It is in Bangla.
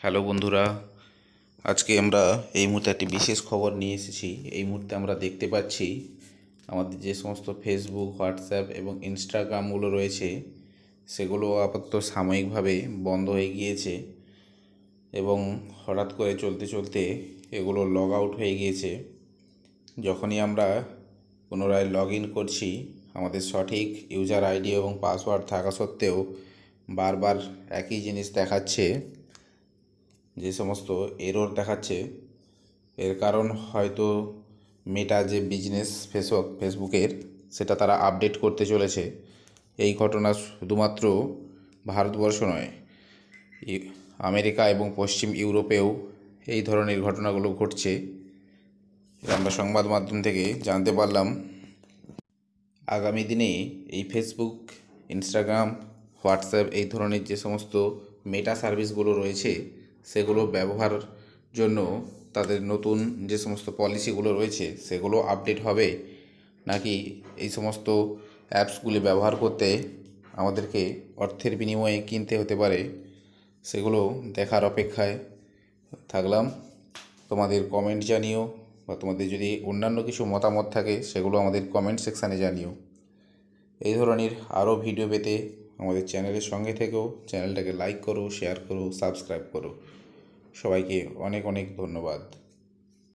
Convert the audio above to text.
হ্যালো বন্ধুরা, আজকে আমরা এই মুহূর্তে একটি বিশেষ খবর নিয়ে এসেছি। এই মুহূর্তে আমরা দেখতে পাচ্ছি আমাদের যে সমস্ত ফেসবুক, হোয়াটসঅ্যাপ এবং ইনস্টাগ্রামগুলো রয়েছে সেগুলো আপাতত সাময়িকভাবে বন্ধ হয়ে গিয়েছে এবং হঠাৎ করে চলতে চলতে এগুলো লগ আউট হয়ে গিয়েছে। যখনই আমরা পুনরায় লগ ইন করছি, আমাদের সঠিক ইউজার আইডি এবং পাসওয়ার্ড থাকা সত্ত্বেও বারবার একই জিনিস দেখাচ্ছে, যে সমস্ত এরর দেখাচ্ছে। এর কারণ হয়তো মেটা যে বিজনেস ফেসবুকের সেটা তারা আপডেট করতে চলেছে। এই ঘটনা শুধুমাত্র ভারতবর্ষ নয়, আমেরিকা এবং পশ্চিম ইউরোপেও এই ধরনের ঘটনাগুলো ঘটছে। আমরা সংবাদ মাধ্যম থেকে জানতে পারলাম। আগামী দিনে এই ফেসবুক, ইনস্টাগ্রাম, হোয়াটসঅ্যাপ এই ধরনের যে সমস্ত মেটা সার্ভিসগুলো রয়েছে সেগুলো ব্যবহার জন্য তাদের নতুন যে সমস্ত পলিসিগুলো রয়েছে সেগুলো আপডেট হবে, নাকি এই সমস্ত অ্যাপসগুলি ব্যবহার করতে আমাদেরকে অর্থের বিনিময়ে কিনতে হতে পারে, সেগুলো দেখার অপেক্ষায় থাকলাম। তোমাদের কমেন্ট জানিও, বা তোমাদের যদি অন্যান্য কিছু মতামত থাকে সেগুলো আমাদের কমেন্ট সেকশানে জানিও। এই ধরনের আরও ভিডিও পেতে আমাদের চ্যানেলের সঙ্গে থেকেও চ্যানেলটাকে লাইক করো, শেয়ার করো, সাবস্ক্রাইব করো। সবাইকে অনেক অনেক ধন্যবাদ।